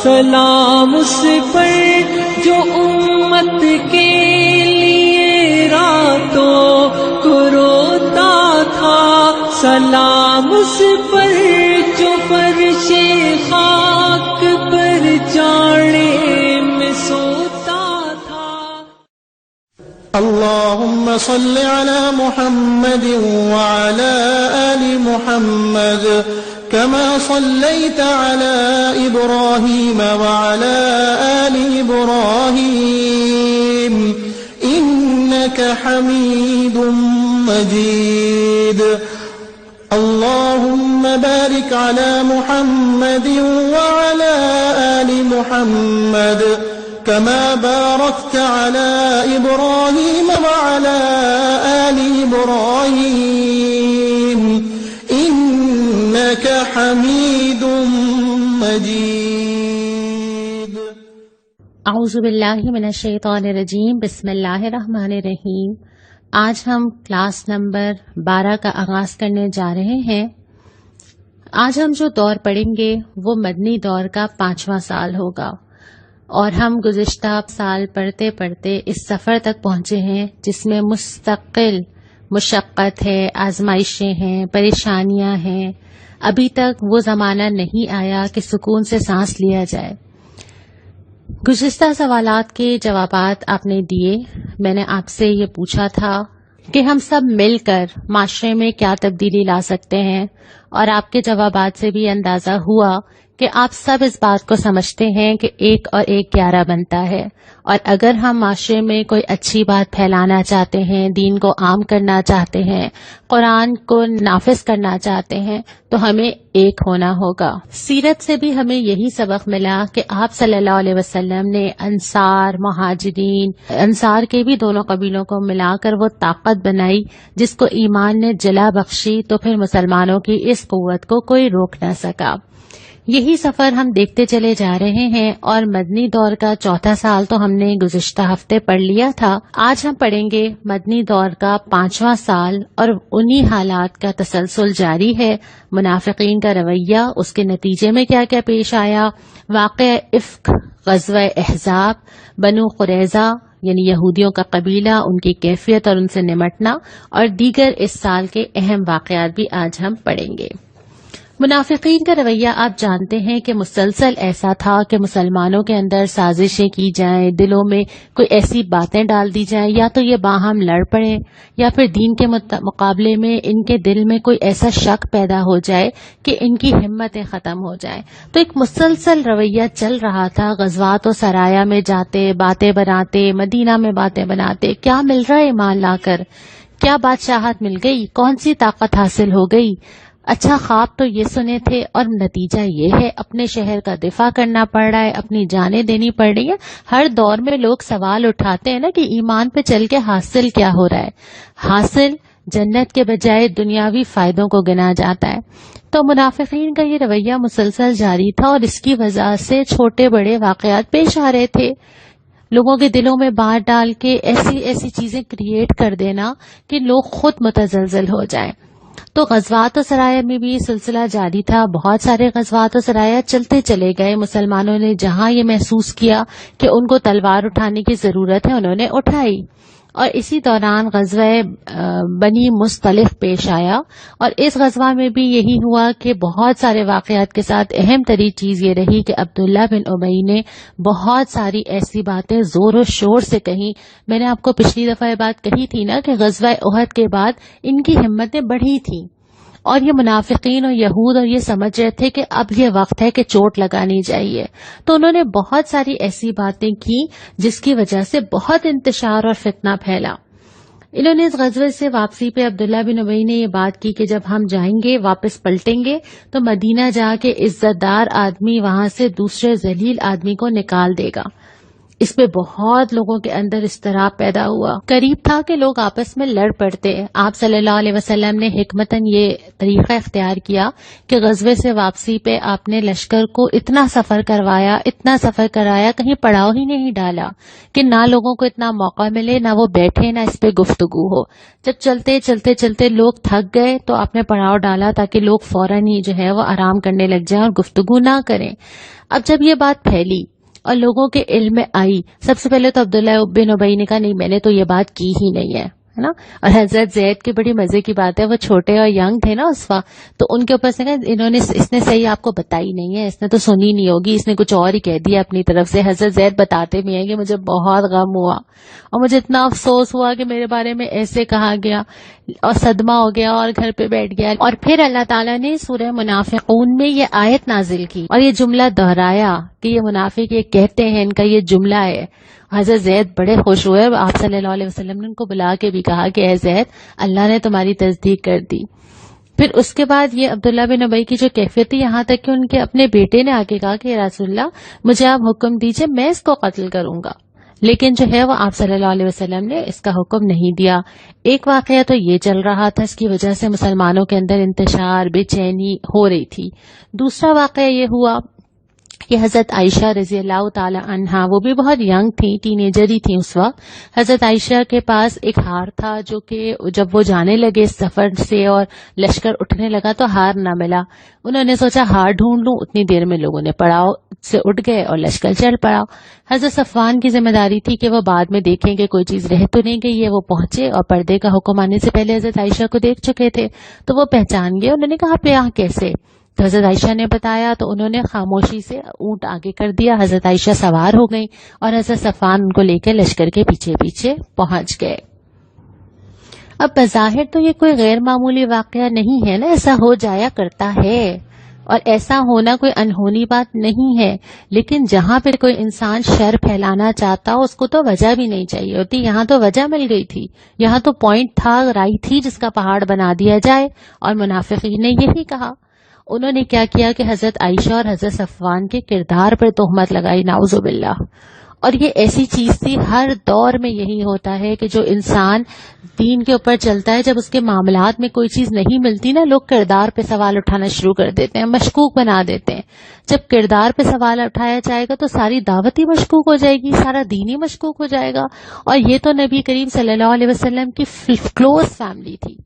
سلام اس پر جو امت کے لیے راتوں کو روتا تھا، سلام اس پر جو فرش خاک پر جاڑے میں سوتا تھا۔ اللهم صل على محمد وعلى آل محمد كما صليت على إبراهيم وعلى آل إبراهيم إنك حميد مجيد۔ اللهم بارك على محمد وعلى آل محمد كما باركت على إبراهيم وعلى آل إبراهيم إنك حميد مجيد۔ اعوذ باللہ من الشیطان الرجیم، بسم اللہ الرحمن الرحیم۔ آج ہم کلاس نمبر 12 کا آغاز کرنے جا رہے ہیں۔ آج ہم جو دور پڑھیں گے وہ مدنی دور کا 5واں سال ہوگا، اور ہم گزشتہ سال پڑھتے پڑھتے اس سفر تک پہنچے ہیں جس میں مستقل مشقت ہے، آزمائشیں ہیں، پریشانیاں ہیں۔ ابھی تک وہ زمانہ نہیں آیا کہ سکون سے سانس لیا جائے۔ گزشتہ سوالات کے جوابات آپ نے دیے۔ میں نے آپ سے یہ پوچھا تھا کہ ہم سب مل کر معاشرے میں کیا تبدیلی لا سکتے ہیں، اور آپ کے جوابات سے بھی اندازہ ہوا کہ آپ سب اس بات کو سمجھتے ہیں کہ 1 اور 1 11 بنتا ہے، اور اگر ہم معاشرے میں کوئی اچھی بات پھیلانا چاہتے ہیں، دین کو عام کرنا چاہتے ہیں، قرآن کو نافذ کرنا چاہتے ہیں، تو ہمیں ایک ہونا ہوگا۔ سیرت سے بھی ہمیں یہی سبق ملا کہ آپ صلی اللہ علیہ وسلم نے انصار، مہاجرین، انصار کے بھی دونوں قبیلوں کو ملا کر وہ طاقت بنائی جس کو ایمان نے جلا بخشی، تو پھر مسلمانوں کی اس قوت کو کوئی روک نہ سکا۔ یہی سفر ہم دیکھتے چلے جا رہے ہیں، اور مدنی دور کا 4تھا سال تو ہم نے گزشتہ ہفتے پڑھ لیا تھا۔ آج ہم پڑھیں گے مدنی دور کا 5واں سال، اور انہی حالات کا تسلسل جاری ہے۔ منافقین کا رویہ، اس کے نتیجے میں کیا کیا پیش آیا، واقعہ افک، غزوہ احزاب، بنو قریظہ یعنی یہودیوں کا قبیلہ، ان کی کیفیت اور ان سے نمٹنا، اور دیگر اس سال کے اہم واقعات بھی آج ہم پڑھیں گے۔ منافقین کا رویہ آپ جانتے ہیں کہ مسلسل ایسا تھا کہ مسلمانوں کے اندر سازشیں کی جائیں، دلوں میں کوئی ایسی باتیں ڈال دی جائیں، یا تو یہ باہم لڑ پڑیں، یا پھر دین کے مقابلے میں ان کے دل میں کوئی ایسا شک پیدا ہو جائے کہ ان کی ہمتیں ختم ہو جائیں۔ تو ایک مسلسل رویہ چل رہا تھا، غزوات و سرایا میں جاتے، باتیں بناتے، مدینہ میں باتیں بناتے، کیا مل رہا ہے ایمان لا کر، کیا بادشاہت مل گئی، کون سی طاقت حاصل ہو گئی، اچھا خواب تو یہ سنے تھے، اور نتیجہ یہ ہے اپنے شہر کا دفاع کرنا پڑ رہا ہے، اپنی جانیں دینی پڑ رہی ہیں۔ ہر دور میں لوگ سوال اٹھاتے ہیں نا کہ ایمان پہ چل کے حاصل کیا ہو رہا ہے، حاصل جنت کے بجائے دنیاوی فائدوں کو گنا جاتا ہے۔ تو منافقین کا یہ رویہ مسلسل جاری تھا، اور اس کی وجہ سے چھوٹے بڑے واقعات پیش آ رہے تھے۔ لوگوں کے دلوں میں بات ڈال کے ایسی ایسی چیزیں کریٹ کر دینا کہ لوگ خود متزلزل ہو جائیں۔ تو غزوات و سرایا میں بھی یہ سلسلہ جاری تھا، بہت سارے غزوات و سرایا چلتے چلے گئے۔ مسلمانوں نے جہاں یہ محسوس کیا کہ ان کو تلوار اٹھانے کی ضرورت ہے، انہوں نے اٹھائی، اور اسی دوران غزوہ بنی مصطلق پیش آیا، اور اس غزوہ میں بھی یہی ہوا کہ بہت سارے واقعات کے ساتھ اہم ترین چیز یہ رہی کہ عبداللہ بن ابی نے بہت ساری ایسی باتیں زور و شور سے کہیں۔ میں نے آپ کو پچھلی دفعہ یہ بات کہی تھی نا کہ غزوہ احد کے بعد ان کی ہمتیں بڑھی تھیں، اور یہ منافقین اور یہود اور یہ سمجھ رہے تھے کہ اب یہ وقت ہے کہ چوٹ لگانی چاہیے، تو انہوں نے بہت ساری ایسی باتیں کی جس کی وجہ سے بہت انتشار اور فتنہ پھیلا۔ انہوں نے اس غزوے سے واپسی پہ عبداللہ بن ابی نے یہ بات کی کہ جب ہم جائیں گے، واپس پلٹیں گے، تو مدینہ جا کے عزت دار آدمی وہاں سے دوسرے ذلیل آدمی کو نکال دے گا۔ اس پہ بہت لوگوں کے اندر اضطراب پیدا ہوا، قریب تھا کہ لوگ آپس میں لڑ پڑتے۔ آپ صلی اللہ علیہ وسلم نے حکمتاً یہ طریقہ اختیار کیا کہ غزوے سے واپسی پہ آپ نے لشکر کو اتنا سفر کرایا کہیں پڑاؤ ہی نہیں ڈالا کہ نہ لوگوں کو اتنا موقع ملے، نہ وہ بیٹھے، نہ اس پہ گفتگو ہو۔ جب چلتے لوگ تھک گئے تو آپ نے پڑاؤ ڈالا تاکہ لوگ فوراً ہی جو ہے وہ آرام کرنے لگ جائیں اور گفتگو نہ کریں۔ اب جب یہ بات پھیلی اور لوگوں کے علم میں آئی، سب سے پہلے تو عبداللہ بن ابی نے کہا نہیں میں نے تو یہ بات کی ہی نہیں ہے نا. اور حضرت زید کی بڑی مزے کی بات ہے، وہ چھوٹے اور ینگ تھے نا اس وقت، تو ان کے اوپر سے اس نے صحیح آپ کو بتائی نہیں ہے، اس نے تو سنی نہیں ہوگی، اس نے کچھ اور ہی کہہ دیا اپنی طرف سے. حضرت زید بتاتے بھی ہیں کہ مجھے بہت غم ہوا اور مجھے اتنا افسوس ہوا کہ میرے بارے میں ایسے کہا گیا اور صدمہ ہو گیا اور گھر پہ بیٹھ گیا. اور پھر اللہ تعالیٰ نے سورہ منافقون میں یہ آیت نازل کی اور یہ جملہ دہرایا کہ یہ منافق یہ کہتے ہیں، ان کا یہ جملہ ہے. حضرت زید بڑے خوش ہوئے، آپ صلی اللہ علیہ وسلم نے ان کو بلا کے بھی کہا کہ اے زید اللہ نے تمہاری تصدیق کر دی. پھر اس کے بعد یہ عبداللہ بن ابی کی جو کیفیت تھی، یہاں تک کہ ان کے اپنے بیٹے نے آ کے کہا کہ رسول اللہ مجھے آپ حکم دیجئے میں اس کو قتل کروں گا، لیکن جو ہے وہ آپ صلی اللہ علیہ وسلم نے اس کا حکم نہیں دیا. ایک واقعہ تو یہ چل رہا تھا، اس کی وجہ سے مسلمانوں کے اندر انتشار بے چینی ہو رہی تھی. دوسرا واقعہ یہ ہوا کہ حضرت عائشہ رضی اللہ تعالی عنہا، وہ بھی بہت ینگ تھی، ٹین ایجر ہی تھی اس وقت. حضرت عائشہ کے پاس ایک ہار تھا جو کہ جب وہ جانے لگے اس سفر سے اور لشکر اٹھنے لگا تو ہار نہ ملا. انہوں نے سوچا ہار ڈھونڈ لوں، اتنی دیر میں لوگوں نے پڑاؤ سے اٹھ گئے اور لشکر چل پڑا. حضرت صفوان کی ذمہ داری تھی کہ وہ بعد میں دیکھیں کہ کوئی چیز رہ تو نہیں گئی ہے. وہ پہنچے اور پردے کا حکم آنے سے پہلے حضرت عائشہ کو دیکھ چکے تھے تو وہ پہچان گئے. انہوں نے کہا آپ یہاں کیسے؟ تو حضرت عائشہ نے بتایا تو انہوں نے خاموشی سے اونٹ آگے کر دیا، حضرت عائشہ سوار ہو گئیں اور حضرت صفوان ان کو لے کے لشکر کے پیچھے پیچھے پہنچ گئے. اب بظاہر تو یہ کوئی غیر معمولی واقعہ نہیں ہے نا، ایسا ہو جایا کرتا ہے اور ایسا ہونا کوئی انہونی بات نہیں ہے، لیکن جہاں پہ کوئی انسان شر پھیلانا چاہتا ہو اس کو تو وجہ بھی نہیں چاہیے ہوتی. یہاں تو وجہ مل گئی تھی، یہاں تو پوائنٹ تھا، رائی تھی جس کا پہاڑ بنا دیا جائے. اور منافقین نے یہی کہا. انہوں نے کیا کیا کہ حضرت عائشہ اور حضرت صفوان کے کردار پر تہمت لگائی، نعوذ باللہ. اور یہ ایسی چیز تھی، ہر دور میں یہی ہوتا ہے کہ جو انسان دین کے اوپر چلتا ہے جب اس کے معاملات میں کوئی چیز نہیں ملتی نا، لوگ کردار پہ سوال اٹھانا شروع کر دیتے ہیں، مشکوک بنا دیتے ہیں. جب کردار پہ سوال اٹھایا جائے گا تو ساری دعوت ہی مشکوک ہو جائے گی، سارا دین ہی مشکوک ہو جائے گا. اور یہ تو نبی کریم صلی اللہ علیہ وسلم کی کلوز فیملی تھی.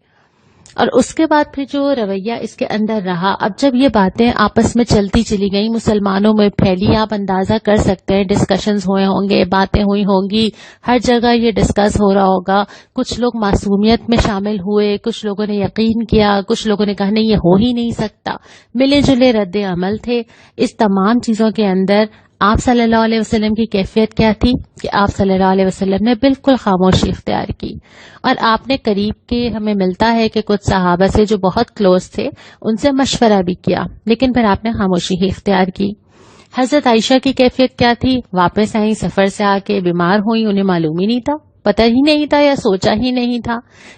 اور اس کے بعد پھر جو رویہ اس کے اندر رہا، اب جب یہ باتیں آپس میں چلتی چلی گئیں، مسلمانوں میں پھیلی، آپ اندازہ کر سکتے ہیں ڈسکشنز ہوئے ہوں گے، باتیں ہوئی ہوں گی، ہر جگہ یہ ڈسکس ہو رہا ہوگا. کچھ لوگ معصومیت میں شامل ہوئے، کچھ لوگوں نے یقین کیا، کچھ لوگوں نے کہا نہیں یہ ہو ہی نہیں سکتا. ملے جلے رد عمل تھے. اس تمام چیزوں کے اندر آپ صلی اللہ علیہ وسلم کی کیفیت کیا تھی کہ آپ صلی اللہ علیہ وسلم نے بالکل خاموشی اختیار کی. اور آپ نے قریب کے، ہمیں ملتا ہے کہ کچھ صحابہ سے جو بہت کلوز تھے ان سے مشورہ بھی کیا، لیکن پھر آپ نے خاموشی ہی اختیار کی. حضرت عائشہ کی کیفیت کیا تھی؟ واپس آئیں سفر سے آ کے، بیمار ہوئی، انہیں معلوم ہی نہیں تھا، پتہ ہی نہیں تھا یا سوچا ہی نہیں تھا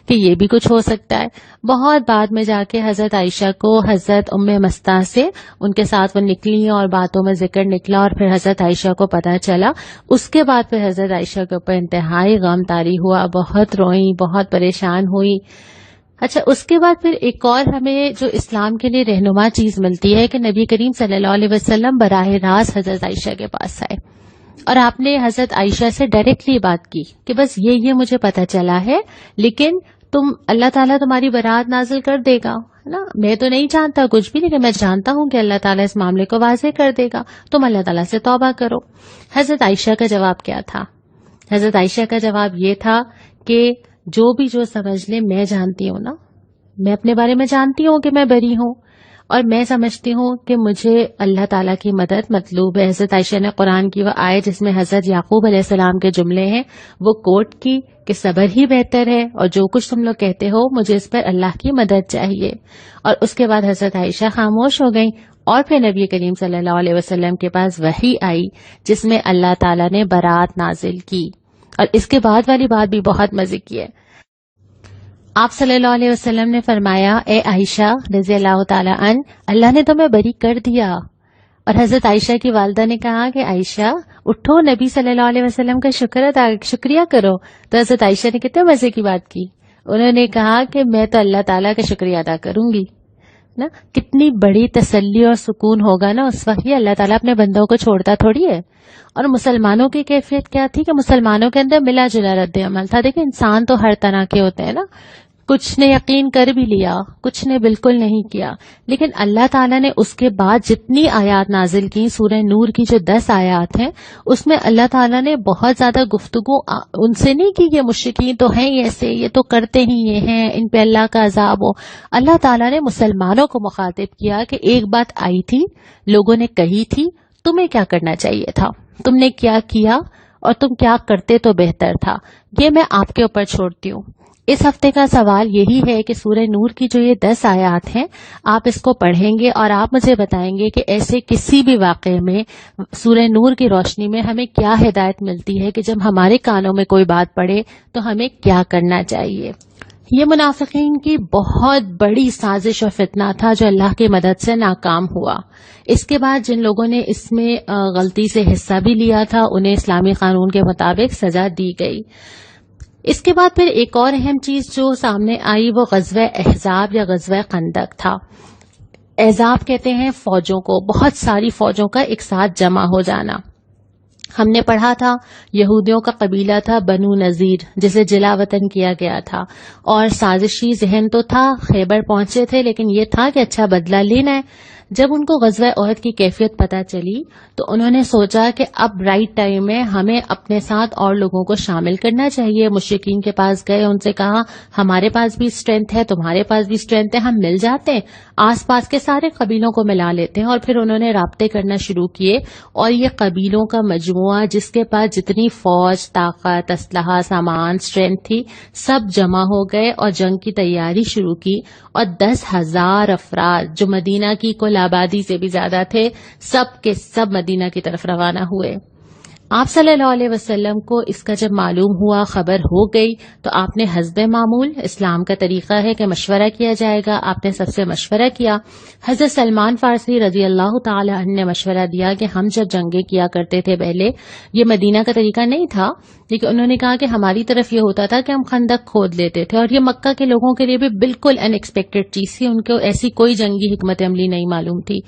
کہ یہ بھی کچھ ہو سکتا ہے. بہت بعد میں جا کے حضرت عائشہ کو حضرت ام مستہ سے ان کے ساتھ وہ نکلی اور باتوں میں ذکر نکلا اور پھر حضرت عائشہ کو پتہ چلا. اس کے بعد پھر حضرت عائشہ کے اوپر انتہائی غم طاری ہوا، بہت روئیں، بہت پریشان ہوئی. اچھا، اس کے بعد پھر ایک اور ہمیں جو اسلام کے لیے رہنما چیز ملتی ہے کہ نبی کریم صلی اللہ علیہ وسلم براہ راست حضرت عائشہ کے پاس آئے اور آپ نے حضرت عائشہ سے ڈائریکٹلی بات کی کہ بس یہ مجھے پتہ چلا ہے، لیکن اللہ تعالیٰ تمہاری برات نازل کر دے گا نا. میں تو نہیں جانتا کچھ بھی، لیکن میں جانتا ہوں کہ اللہ تعالیٰ اس معاملے کو واضح کر دے گا، تم اللہ تعالیٰ سے توبہ کرو. حضرت عائشہ کا جواب کیا تھا؟ حضرت عائشہ کا جواب یہ تھا کہ جو سمجھ لے، میں جانتی ہوں نا، میں اپنے بارے میں جانتی ہوں کہ میں بری ہوں اور میں سمجھتی ہوں کہ مجھے اللہ تعالیٰ کی مدد مطلوب ہے. حضرت عائشہ نے قرآن کی وہ آیت جس میں حضرت یعقوب علیہ السلام کے جملے ہیں وہ کوٹ کی کہ صبر ہی بہتر ہے اور جو کچھ تم لوگ کہتے ہو مجھے اس پر اللہ کی مدد چاہیے. اور اس کے بعد حضرت عائشہ خاموش ہو گئیں اور پھر نبی کریم صلی اللہ علیہ وسلم کے پاس وحی آئی جس میں اللہ تعالیٰ نے برات نازل کی. اور اس کے بعد والی بات بھی بہت مزے کی ہے. آپ صلی اللہ علیہ وسلم نے فرمایا اے عائشہ رضی اللہ تعالیٰ عنہ، اللہ نے تمہیں بری کر دیا. اور حضرت عائشہ کی والدہ نے کہا کہ عائشہ اٹھو، نبی صلی اللہ علیہ وسلم کا شکریہ کرو. تو حضرت عائشہ نے کتنے مزے کی بات کی. انہوں نے کہا کہ میں تو اللہ تعالیٰ کا شکریہ ادا کروں گی نا. کتنی بڑی تسلی اور سکون ہوگا نا اس وقت. یہ اللہ تعالیٰ اپنے بندوں کو چھوڑتا تھوڑی ہے. اور مسلمانوں کی کیفیت کیا تھی کہ مسلمانوں کے اندر ملا جلا رد عمل تھا. دیکھیں انسان تو ہر طرح کے ہوتے ہیں نا، کچھ نے یقین کر بھی لیا، کچھ نے بالکل نہیں کیا، لیکن اللہ تعالیٰ نے اس کے بعد جتنی آیات نازل کی، سورہ نور کی جو 10 آیات ہیں، اس میں اللہ تعالیٰ نے بہت زیادہ گفتگو ان سے نہیں کی کہ مشرکین تو ہیں ایسے، یہ تو کرتے ہی یہ ہیں، ان پہ اللہ کا عذاب ہو۔ اللہ تعالیٰ نے مسلمانوں کو مخاطب کیا کہ ایک بات آئی تھی، لوگوں نے کہی تھی، تمہیں کیا کرنا چاہیے تھا، تم نے کیا کیا اور تم کیا کرتے تو بہتر تھا، یہ میں آپ کے اوپر چھوڑتی ہوں۔ اس ہفتے کا سوال یہی ہے کہ سورہ نور کی جو یہ 10 آیات ہیں، آپ اس کو پڑھیں گے اور آپ مجھے بتائیں گے کہ ایسے کسی بھی واقعے میں سورہ نور کی روشنی میں ہمیں کیا ہدایت ملتی ہے کہ جب ہمارے کانوں میں کوئی بات پڑے تو ہمیں کیا کرنا چاہیے۔ یہ منافقین کی بہت بڑی سازش اور فتنہ تھا جو اللہ کی مدد سے ناکام ہوا۔ اس کے بعد جن لوگوں نے اس میں غلطی سے حصہ بھی لیا تھا انہیں اسلامی قانون کے مطابق سزا دی گئی۔ اس کے بعد پھر ایک اور اہم چیز جو سامنے آئی وہ غزوہ احزاب یا غزوہ خندق تھا۔ احزاب کہتے ہیں فوجوں کو، بہت ساری فوجوں کا ایک ساتھ جمع ہو جانا۔ ہم نے پڑھا تھا یہودیوں کا قبیلہ تھا بنو نذیر جسے جلا وطن کیا گیا تھا، اور سازشی ذہن تو تھا، خیبر پہنچے تھے، لیکن یہ تھا کہ اچھا بدلہ لینا ہے۔ جب ان کو غزوہ احد کی کیفیت پتہ چلی تو انہوں نے سوچا کہ اب رائٹ ٹائم ہے، ہمیں اپنے ساتھ اور لوگوں کو شامل کرنا چاہیے۔ مشرکین کے پاس گئے، ان سے کہا ہمارے پاس بھی اسٹرینتھ ہے، تمہارے پاس بھی اسٹرینتھ ہے، ہم مل جاتے ہیں، آس پاس کے سارے قبیلوں کو ملا لیتے ہیں۔ اور پھر انہوں نے رابطے کرنا شروع کیے، اور یہ قبیلوں کا مجموعہ جس کے پاس جتنی فوج، طاقت، اسلحہ، سامان، اسٹرینتھ تھی، سب جمع ہو گئے اور جنگ کی تیاری شروع کی۔ اور 10,000 افراد جو مدینہ کی کل آبادی سے بھی زیادہ تھے، سب کے سب مدینہ کی طرف روانہ ہوئے۔ آپ صلی اللہ علیہ وسلم کو اس کا جب معلوم ہوا، خبر ہو گئی، تو آپ نے حسب معمول، اسلام کا طریقہ ہے کہ مشورہ کیا جائے گا، آپ نے سب سے مشورہ کیا۔ حضرت سلمان فارسی رضی اللہ تعالی عنہ نے مشورہ دیا کہ ہم جب جنگیں کیا کرتے تھے پہلے، یہ مدینہ کا طریقہ نہیں تھا، لیکن انہوں نے کہا کہ ہماری طرف یہ ہوتا تھا کہ ہم خندق کھود لیتے تھے، اور یہ مکہ کے لوگوں کے لیے بھی بالکل ان ایکسپیکٹڈ چیز تھی، ان کو ایسی کوئی جنگی حکمت عملی نہیں معلوم تھی۔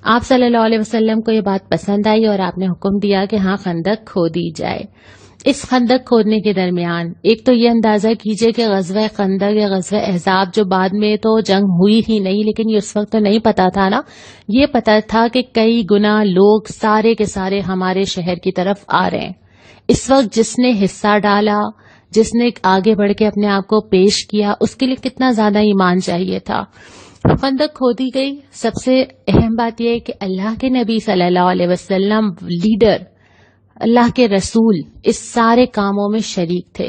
آپ صلی اللہ علیہ وسلم کو یہ بات پسند آئی اور آپ نے حکم دیا کہ ہاں خندق کھودی جائے۔ اس خندق کھودنے کے درمیان ایک تو یہ اندازہ کیجئے کہ غزوہ خندق یا غزوہ احزاب جو بعد میں تو جنگ ہوئی ہی نہیں، لیکن یہ اس وقت تو نہیں پتا تھا نا، یہ پتا تھا کہ کئی گنا لوگ سارے کے سارے ہمارے شہر کی طرف آ رہے ہیں۔ اس وقت جس نے حصہ ڈالا، جس نے آگے بڑھ کے اپنے آپ کو پیش کیا، اس کے لیے کتنا زیادہ ایمان چاہیے تھا۔ خندق کھودی گئی۔ سب سے اہم بات یہ ہے کہ اللہ کے نبی صلی اللہ علیہ وسلم لیڈر، اللہ کے رسول اس سارے کاموں میں شریک تھے۔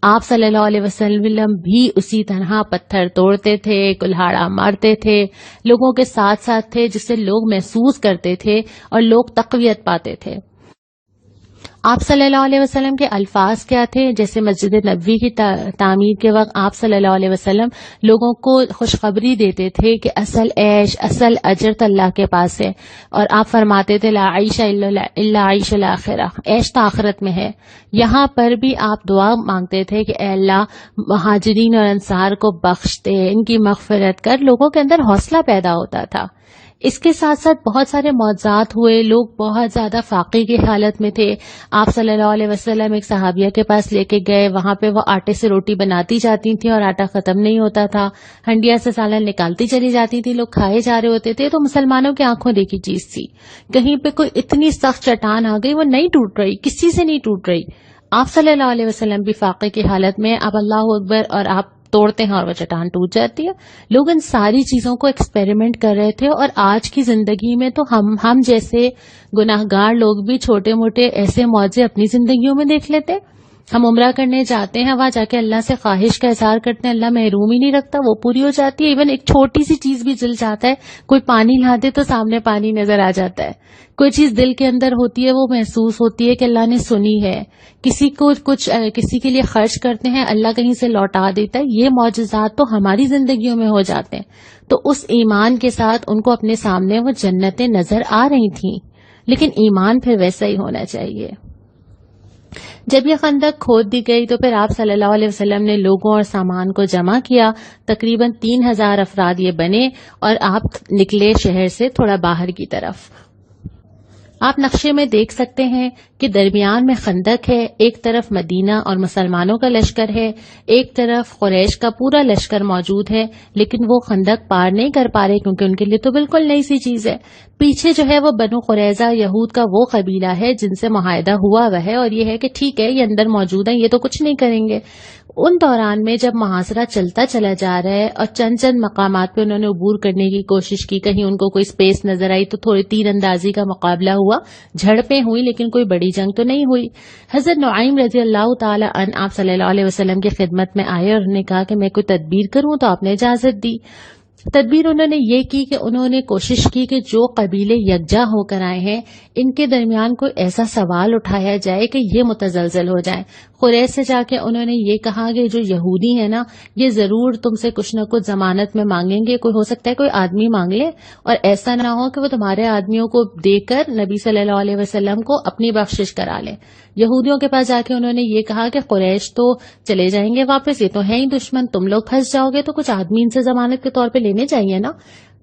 آپ صلی اللہ علیہ وسلم بھی اسی طرح پتھر توڑتے تھے، کلہاڑا مارتے تھے، لوگوں کے ساتھ ساتھ تھے، جس سے لوگ محسوس کرتے تھے اور لوگ تقویت پاتے تھے۔ آپ صلی اللہ علیہ وسلم کے الفاظ کیا تھے؟ جیسے مسجد نبوی کی تعمیر کے وقت آپ صلی اللہ علیہ وسلم لوگوں کو خوشخبری دیتے تھے کہ اصل عیش، اصل اجر تو اللہ کے پاس ہے، اور آپ فرماتے تھے لا عیش الا عیش الاخرہ، عیش تو آخرت میں ہے۔ یہاں پر بھی آپ دعا مانگتے تھے کہ اے اللہ مہاجرین اور انصار کو بخش دے، ان کی مغفرت کر، لوگوں کے اندر حوصلہ پیدا ہوتا تھا۔ اس کے ساتھ ساتھ بہت سارے معجزات ہوئے، لوگ بہت زیادہ فاقے کی حالت میں تھے۔ آپ صلی اللہ علیہ وسلم ایک صحابیہ کے پاس لے کے گئے، وہاں پہ وہ آٹے سے روٹی بناتی جاتی تھیں اور آٹا ختم نہیں ہوتا تھا، ہنڈیا سے سالن نکالتی چلی جاتی تھی، لوگ کھائے جا رہے ہوتے تھے، تو مسلمانوں کی آنکھوں دیکھی چیز تھی۔ کہیں پہ کوئی اتنی سخت چٹان آ گئی، وہ نہیں ٹوٹ رہی، کسی سے نہیں ٹوٹ رہی۔ آپ صلی اللہ علیہ وسلم بھی فاقے کی حالت میں، اب اللہ اکبر، اور آپ توڑتے ہیں اور وہ چٹان ٹوٹ جاتی ہے۔ لوگ ان ساری چیزوں کو ایکسپیریمنٹ کر رہے تھے، اور آج کی زندگی میں تو ہم جیسے گناہگار لوگ بھی چھوٹے موٹے ایسے معجزے اپنی زندگیوں میں دیکھ لیتے۔ ہم عمرہ کرنے جاتے ہیں، وہاں جا کے اللہ سے خواہش کا اظہار کرتے ہیں، اللہ محروم ہی نہیں رکھتا، وہ پوری ہو جاتی ہے۔ ایون ایک چھوٹی سی چیز بھی جل جاتا ہے، کوئی پانی لا دے تو سامنے پانی نظر آ جاتا ہے، کوئی چیز دل کے اندر ہوتی ہے، وہ محسوس ہوتی ہے کہ اللہ نے سنی ہے۔ کسی کو کچھ کسی کے لیے خرچ کرتے ہیں، اللہ کہیں سے لوٹا دیتا ہے۔ یہ معجزات تو ہماری زندگیوں میں ہو جاتے ہیں۔ تو اس ایمان کے ساتھ ان کو اپنے سامنے وہ جنتیں نظر آ رہی تھیں، لیکن ایمان پھر ویسا ہی ہونا چاہیے۔ جب یہ خندق کھود دی گئی تو پھر آپ صلی اللہ علیہ وسلم نے لوگوں اور سامان کو جمع کیا، تقریباً 3,000 افراد یہ بنے، اور آپ نکلے شہر سے تھوڑا باہر کی طرف۔ آپ نقشے میں دیکھ سکتے ہیں کہ درمیان میں خندق ہے، ایک طرف مدینہ اور مسلمانوں کا لشکر ہے، ایک طرف قریش کا پورا لشکر موجود ہے، لیکن وہ خندق پار نہیں کر پا رہے کیونکہ ان کے لیے تو بالکل نئی سی چیز ہے۔ پیچھے جو ہے وہ بنو قریظہ یہود کا وہ قبیلہ ہے جن سے معاہدہ ہوا ہوا ہے، اور یہ ہے کہ ٹھیک ہے یہ اندر موجود ہیں، یہ تو کچھ نہیں کریں گے۔ ان دوران میں جب محاصرہ چلتا چلا جا رہا ہے اور چند مقامات پہ انہوں نے عبور کرنے کی کوشش کی، کہیں ان کو کوئی سپیس نظر آئی تو تھوڑی تیر اندازی کا مقابلہ ہوا، جھڑپیں ہوئی، لیکن کوئی بڑی جنگ تو نہیں ہوئی۔ حضرت نعیم رضی اللہ تعالی عنہ آپ صلی اللہ علیہ وسلم کی خدمت میں آئے اور انہوں نے کہا کہ میں کوئی تدبیر کروں، تو آپ نے اجازت دی۔ تدبیر انہوں نے یہ کی کہ انہوں نے کوشش کی کہ جو قبیلے یکجا ہو کر آئے ہیں ان کے درمیان کوئی ایسا سوال اٹھایا جائے کہ یہ متزلزل ہو جائیں۔ قریش سے جا کے انہوں نے یہ کہا کہ جو یہودی ہیں نا یہ ضرور تم سے کچھ نہ کچھ ضمانت میں مانگیں گے، کوئی ہو سکتا ہے کوئی آدمی مانگ لے، اور ایسا نہ ہو کہ وہ تمہارے آدمیوں کو دے کر نبی صلی اللہ علیہ وسلم کو اپنی بخشش کرا لیں۔ یہودیوں کے پاس جا کے انہوں نے یہ کہا کہ قریش تو چلے جائیں گے واپس، یہ تو ہیں ہی دشمن، تم لوگ پھنس جاؤ گے تو کچھ آدمی ان سے ضمانت کے طور پہ لینے چاہیے نا۔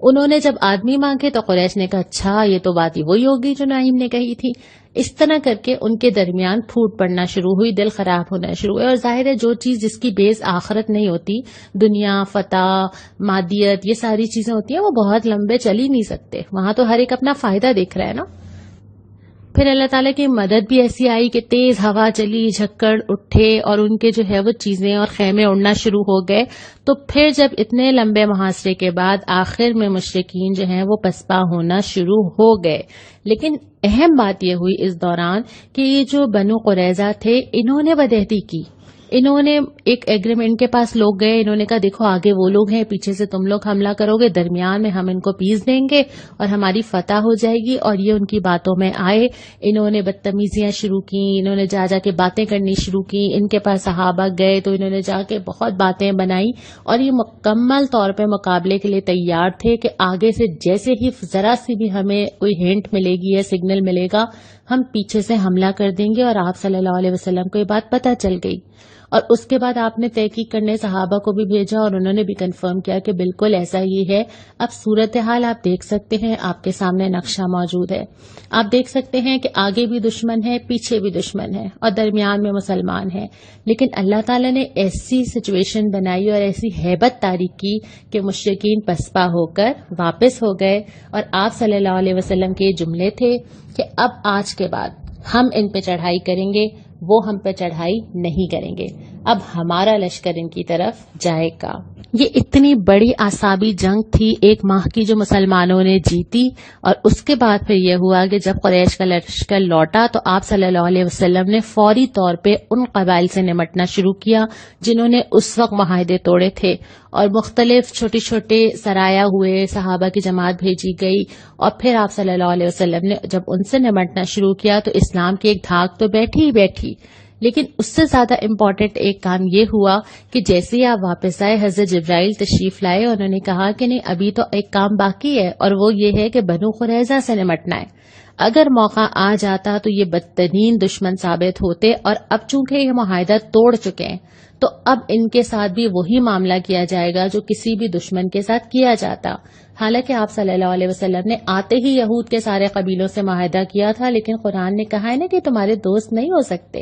انہوں نے جب آدمی مانگے تو قریش نے کہا اچھا یہ تو بات ہی وہی ہوگی جو نعیم نے کہی تھی۔ اس طرح کر کے ان کے درمیان پھوٹ پڑنا شروع ہوئی، دل خراب ہونا شروع ہوئے، اور ظاہر ہے جو چیز جس کی بیس آخرت نہیں ہوتی، دنیا، فتح، مادیت، یہ ساری چیزیں ہوتی ہیں، وہ بہت لمبے چل ہی نہیں سکتے، وہاں تو ہر ایک اپنا فائدہ دیکھ رہا ہے نا۔ پھر اللہ تعالیٰ کی مدد بھی ایسی آئی کہ تیز ہوا چلی، جھکڑ اٹھے اور ان کے جو ہے وہ چیزیں اور خیمے اڑنا شروع ہو گئے۔ تو پھر جب اتنے لمبے محاصرے کے بعد آخر میں مشرکین جو ہیں وہ پسپا ہونا شروع ہو گئے، لیکن اہم بات یہ ہوئی اس دوران کہ یہ جو بنو قریظہ تھے انہوں نے بدعہدی کی، انہوں نے ایک ایگریمنٹ کے پاس لوگ گئے، انہوں نے کہا دیکھو آگے وہ لوگ ہیں، پیچھے سے تم لوگ حملہ کرو گے، درمیان میں ہم ان کو پیس دیں گے اور ہماری فتح ہو جائے گی، اور یہ ان کی باتوں میں آئے، انہوں نے بدتمیزیاں شروع کی، انہوں نے جا کے باتیں کرنی شروع کی، ان کے پاس صحابہ گئے تو انہوں نے جا کے بہت باتیں بنائی، اور یہ مکمل طور پہ مقابلے کے لیے تیار تھے کہ آگے سے جیسے ہی ذرا سی بھی ہمیں کوئی ہنٹ ملے گی یا سگنل ملے گا ہم پیچھے سے حملہ کر دیں گے، اور آپ صلی اللہ علیہ وسلم کو یہ بات پتہ چل گئی۔ اور اس کے بعد آپ نے تحقیق کرنے صحابہ کو بھی بھیجا اور انہوں نے بھی کنفرم کیا کہ بالکل ایسا ہی ہے۔ اب صورتحال آپ دیکھ سکتے ہیں، آپ کے سامنے نقشہ موجود ہے، آپ دیکھ سکتے ہیں کہ آگے بھی دشمن ہے، پیچھے بھی دشمن ہے، اور درمیان میں مسلمان ہیں، لیکن اللہ تعالیٰ نے ایسی سچویشن بنائی اور ایسی ہیبت طاری کی کہ مشرکین پسپا ہو کر واپس ہو گئے، اور آپ صلی اللہ علیہ وسلم کے یہ جملے تھے کہ اب آج کے بعد ہم ان پہ چڑھائی کریں گے، وہ ہم پہ چڑھائی نہیں کریں گے، اب ہمارا لشکر ان کی طرف جائے گا۔ یہ اتنی بڑی اعصابی جنگ تھی 1 ماہ کی جو مسلمانوں نے جیتی، اور اس کے بعد پھر یہ ہوا کہ جب قریش کا لشکر لوٹا تو آپ صلی اللہ علیہ وسلم نے فوری طور پہ ان قبائل سے نمٹنا شروع کیا جنہوں نے اس وقت معاہدے توڑے تھے، اور مختلف چھوٹے چھوٹے سرایا ہوئے، صحابہ کی جماعت بھیجی گئی، اور پھر آپ صلی اللہ علیہ وسلم نے جب ان سے نمٹنا شروع کیا تو اسلام کی ایک دھاک تو بیٹھی ہی بیٹھی، لیکن اس سے زیادہ امپورٹنٹ ایک کام یہ ہوا کہ جیسے ہی آپ واپس آئے حضرت جبرائیل تشریف لائے، انہوں نے کہا کہ نہیں ابھی تو ایک کام باقی ہے، اور وہ یہ ہے کہ بنو قریظہ سے نمٹنا ہے۔ اگر موقع آ جاتا تو یہ بدترین دشمن ثابت ہوتے، اور اب چونکہ یہ معاہدہ توڑ چکے ہیں تو اب ان کے ساتھ بھی وہی معاملہ کیا جائے گا جو کسی بھی دشمن کے ساتھ کیا جاتا۔ حالانکہ آپ صلی اللہ علیہ وسلم نے آتے ہی یہود کے سارے قبیلوں سے معاہدہ کیا تھا، لیکن قرآن نے کہا ہے نا کہ تمہارے دوست نہیں ہو سکتے،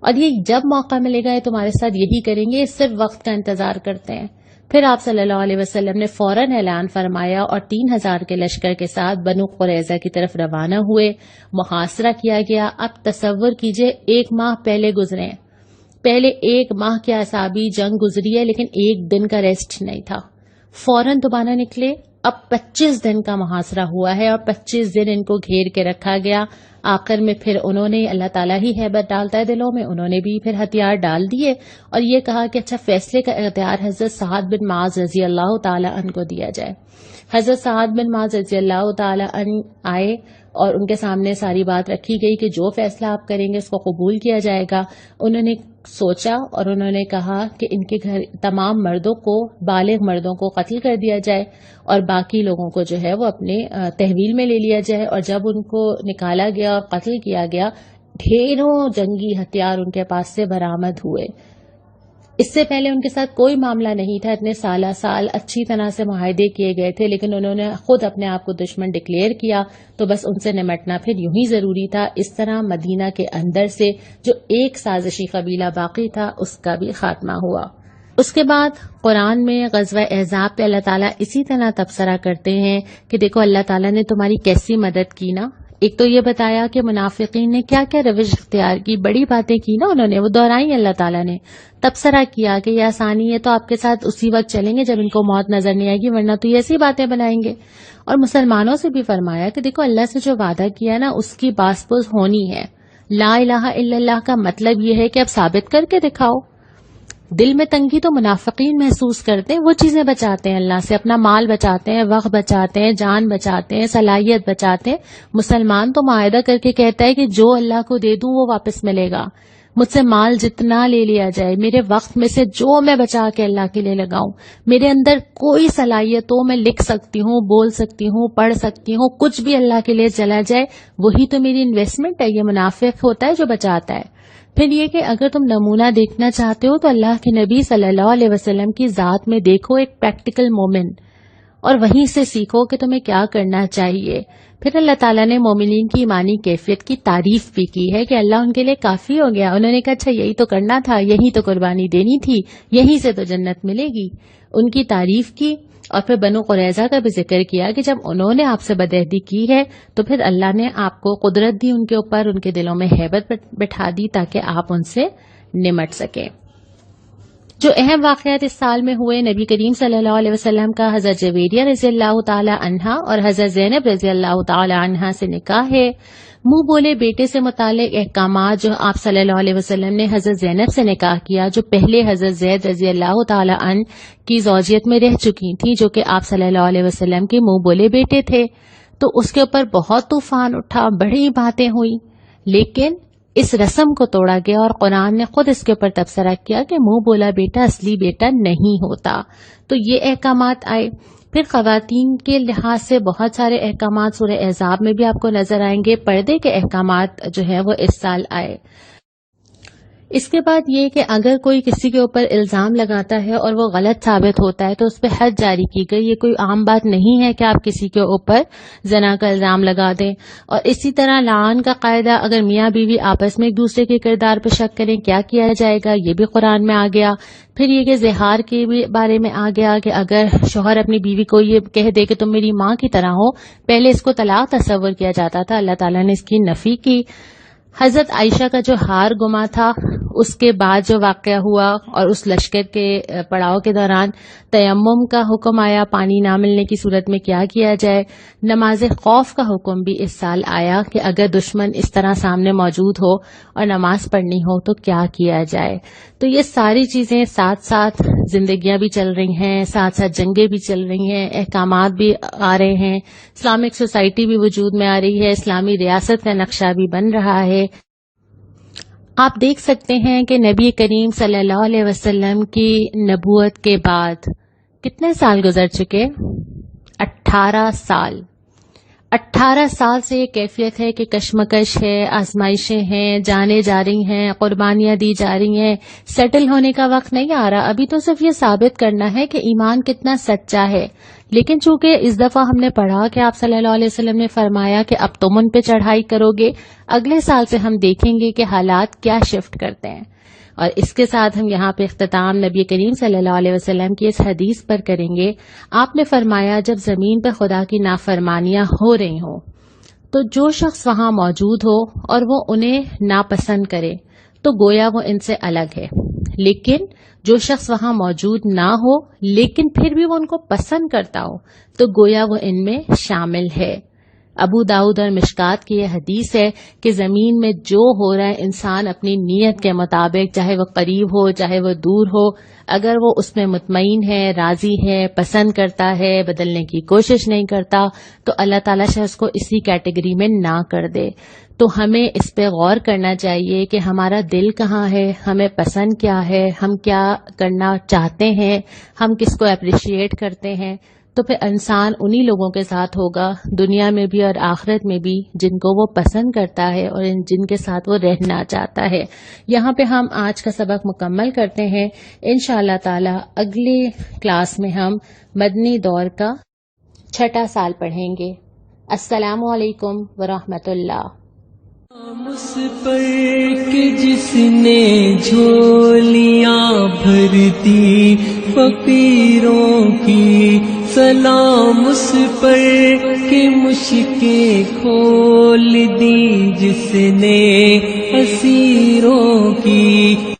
اور یہ جب موقع ملے گا یہ تمہارے ساتھ یہی کریں گے، اس صرف وقت کا انتظار کرتے ہیں۔ پھر آپ صلی اللہ علیہ وسلم نے فوراً اعلان فرمایا اور 3000 کے لشکر کے ساتھ بنو قریظہ کی طرف روانہ ہوئے، محاصرہ کیا گیا۔ اب تصور کیجئے 1 ماہ پہلے گزرے، پہلے 1 ماہ کی اعصابی جنگ گزری ہے، لیکن 1 دن کا ریسٹ نہیں تھا، فوراً دوبارہ نکلے۔ اب 25 دن کا محاصرہ ہوا ہے اور 25 دن ان کو گھیر کے رکھا گیا۔ آخر میں پھر انہوں نے، اللہ تعالیٰ ہی ہیبت ڈالتا ہے دلوں میں، انہوں نے بھی پھر ہتھیار ڈال دیے اور یہ کہا کہ اچھا فیصلے کا اختیار حضرت سعد بن معاذ رضی اللہ تعالیٰ عنہ کو دیا جائے۔ حضرت سعد بن معاذ رضی اللہ تعالیٰ عنہ آئے اور ان کے سامنے ساری بات رکھی گئی کہ جو فیصلہ آپ کریں گے اس کو قبول کیا جائے گا۔ انہوں نے سوچا اور انہوں نے کہا کہ ان کے گھر تمام مردوں کو، بالغ مردوں کو قتل کر دیا جائے اور باقی لوگوں کو جو ہے وہ اپنے تحویل میں لے لیا جائے۔ اور جب ان کو نکالا گیا اور قتل کیا گیا، ڈھیروں جنگی ہتھیار ان کے پاس سے برآمد ہوئے۔ اس سے پہلے ان کے ساتھ کوئی معاملہ نہیں تھا، اتنے سال اچھی طرح سے معاہدے کیے گئے تھے، لیکن انہوں نے خود اپنے آپ کو دشمن ڈکلیئر کیا، تو بس ان سے نمٹنا پھر یوں ہی ضروری تھا۔ اس طرح مدینہ کے اندر سے جو ایک سازشی قبیلہ باقی تھا اس کا بھی خاتمہ ہوا۔ اس کے بعد قرآن میں غزوہ احزاب پہ اللہ تعالیٰ اسی طرح تبصرہ کرتے ہیں کہ دیکھو اللہ تعالیٰ نے تمہاری کیسی مدد کی نا۔ ایک تو یہ بتایا کہ منافقین نے کیا کیا روش اختیار کی، بڑی باتیں کی نا انہوں نے، وہ دہرائی اللہ تعالیٰ نے، تبصرہ کیا کہ یہ آسانی ہے تو آپ کے ساتھ اسی وقت چلیں گے جب ان کو موت نظر نہیں آئے گی، ورنہ تو یہ ایسی باتیں بنائیں گے۔ اور مسلمانوں سے بھی فرمایا کہ دیکھو اللہ سے جو وعدہ کیا نا اس کی باس پوز ہونی ہے۔ لا الہ الا اللہ کا مطلب یہ ہے کہ اب ثابت کر کے دکھاؤ۔ دل میں تنگی تو منافقین محسوس کرتے ہیں، وہ چیزیں بچاتے ہیں اللہ سے، اپنا مال بچاتے ہیں، وقت بچاتے ہیں، جان بچاتے ہیں، صلاحیت بچاتے ہیں۔ مسلمان تو معاہدہ کر کے کہتا ہے کہ جو اللہ کو دے دوں وہ واپس ملے گا، مجھ سے مال جتنا لے لیا جائے، میرے وقت میں سے جو میں بچا کے اللہ کے لیے لگاؤں، میرے اندر کوئی صلاحیت ہو، میں لکھ سکتی ہوں، بول سکتی ہوں، پڑھ سکتی ہوں، کچھ بھی اللہ کے لیے چلا جائے وہی تو میری انویسٹمنٹ ہے۔ یہ منافق ہوتا ہے جو بچاتا ہے۔ پھر یہ کہ اگر تم نمونہ دیکھنا چاہتے ہو تو اللہ کے نبی صلی اللہ علیہ وسلم کی ذات میں دیکھو ایک پریکٹیکل مومن، اور وہیں سے سیکھو کہ تمہیں کیا کرنا چاہیے۔ پھر اللہ تعالیٰ نے مومنین کی ایمانی کیفیت کی تعریف بھی کی ہے کہ اللہ ان کے لیے کافی ہو گیا۔ انہوں نے کہا اچھا یہی تو کرنا تھا، یہی تو قربانی دینی تھی، یہیں سے تو جنت ملے گی۔ ان کی تعریف کی، اور پھر بنو قریظہ کا بھی ذکر کیا کہ جب انہوں نے آپ سے بدعہدی کی ہے تو پھر اللہ نے آپ کو قدرت دی ان کے اوپر، ان کے دلوں میں ہیبت بٹھا دی تاکہ آپ ان سے نمٹ سکیں۔ جو اہم واقعات اس سال میں ہوئے، نبی کریم صلی اللہ علیہ وسلم کا حضرت جویریہ رضی اللہ تعالی عنہا اور حضرت زینب رضی اللہ تعالی عنہا سے نکاح ہے۔ منہ بولے بیٹے سے متعلق احکامات جو آپ صلی اللہ علیہ وسلم نے حضرت زینب سے نکاح کیا، جو پہلے حضرت زید رضی اللہ تعالی عنہ کی زوجیت میں رہ چکی تھی، جو کہ آپ صلی اللہ علیہ وسلم کے منہ بولے بیٹے تھے، تو اس کے اوپر بہت طوفان اٹھا، بڑی باتیں ہوئی، لیکن اس رسم کو توڑا گیا اور قرآن نے خود اس کے اوپر تبصرہ کیا کہ منہ بولا بیٹا اصلی بیٹا نہیں ہوتا۔ تو یہ احکامات آئے۔ پھر خواتین کے لحاظ سے بہت سارے احکامات سورہ احزاب میں بھی آپ کو نظر آئیں گے۔ پردے کے احکامات جو ہیں وہ اس سال آئے۔ اس کے بعد یہ کہ اگر کوئی کسی کے اوپر الزام لگاتا ہے اور وہ غلط ثابت ہوتا ہے تو اس پہ حد جاری کی گئی۔ یہ کوئی عام بات نہیں ہے کہ آپ کسی کے اوپر زنا کا الزام لگا دیں۔ اور اسی طرح لعان کا قاعدہ، اگر میاں بیوی آپس میں ایک دوسرے کے کردار پہ شک کریں کیا کیا جائے گا، یہ بھی قرآن میں آ گیا۔ پھر یہ کہ زہار کے بھی بارے میں آ گیا کہ اگر شوہر اپنی بیوی کو یہ کہہ دے کہ تم میری ماں کی طرح ہو، پہلے اس کو طلاق تصور کیا جاتا تھا، اللہ تعالیٰ نے اس کی نفی کی۔ حضرت عائشہ کا جو ہار گما تھا، اس کے بعد جو واقعہ ہوا اور اس لشکر کے پڑاؤ کے دوران تیمم کا حکم آیا، پانی نہ ملنے کی صورت میں کیا کیا جائے۔ نماز خوف کا حکم بھی اس سال آیا کہ اگر دشمن اس طرح سامنے موجود ہو اور نماز پڑھنی ہو تو کیا کیا جائے۔ تو یہ ساری چیزیں ساتھ ساتھ زندگیاں بھی چل رہی ہیں، ساتھ ساتھ جنگیں بھی چل رہی ہیں، احکامات بھی آ رہے ہیں، اسلامک سوسائٹی بھی وجود میں آ رہی ہے، اسلامی ریاست کا نقشہ بھی بن رہا ہے۔ آپ دیکھ سکتے ہیں کہ نبی کریم صلی اللہ علیہ وسلم کی نبوت کے بعد کتنے سال گزر چکے؟ 18 سال۔ 18 سال سے یہ کیفیت ہے کہ کشمکش ہے، آزمائشیں ہیں، جانیں جا رہی ہیں، قربانیاں دی جا رہی ہیں، سیٹل ہونے کا وقت نہیں آ رہا۔ ابھی تو صرف یہ ثابت کرنا ہے کہ ایمان کتنا سچا ہے۔ لیکن چونکہ اس دفعہ ہم نے پڑھا کہ آپ صلی اللہ علیہ وسلم نے فرمایا کہ اب تم ان پہ چڑھائی کرو گے، اگلے سال سے ہم دیکھیں گے کہ حالات کیا شفٹ کرتے ہیں۔ اور اس کے ساتھ ہم یہاں پہ اختتام نبی کریم صلی اللہ علیہ وسلم کی اس حدیث پر کریں گے۔ آپ نے فرمایا جب زمین پہ خدا کی نافرمانیاں ہو رہی ہوں تو جو شخص وہاں موجود ہو اور وہ انہیں ناپسند کرے تو گویا وہ ان سے الگ ہے، لیکن جو شخص وہاں موجود نہ ہو لیکن پھر بھی وہ ان کو پسند کرتا ہو تو گویا وہ ان میں شامل ہے۔ ابو داؤد اور مشکات کی یہ حدیث ہے کہ زمین میں جو ہو رہا ہے انسان اپنی نیت کے مطابق، چاہے وہ قریب ہو چاہے وہ دور ہو، اگر وہ اس میں مطمئن ہے، راضی ہے، پسند کرتا ہے، بدلنے کی کوشش نہیں کرتا تو اللہ تعالیٰ شاید اس کو اسی کیٹیگری میں نہ کر دے۔ تو ہمیں اس پہ غور کرنا چاہیے کہ ہمارا دل کہاں ہے، ہمیں پسند کیا ہے، ہم کیا کرنا چاہتے ہیں، ہم کس کو اپریشیٹ کرتے ہیں۔ تو پھر انسان انہی لوگوں کے ساتھ ہوگا دنیا میں بھی اور آخرت میں بھی جن کو وہ پسند کرتا ہے اور جن کے ساتھ وہ رہنا چاہتا ہے. یہاں پہ ہم آج کا سبق مکمل کرتے ہیں. انشاءاللہ تعالی اگلی کلاس میں ہم مدنی دور کا 6 سال پڑھیں گے. السلام علیکم ورحمۃ اللہ. اس پر کہ جس نے جھولیاں بھر دی فقیروں کی، سلام اس پر کہ مشکیں کھول دی جس نے اسیروں کی.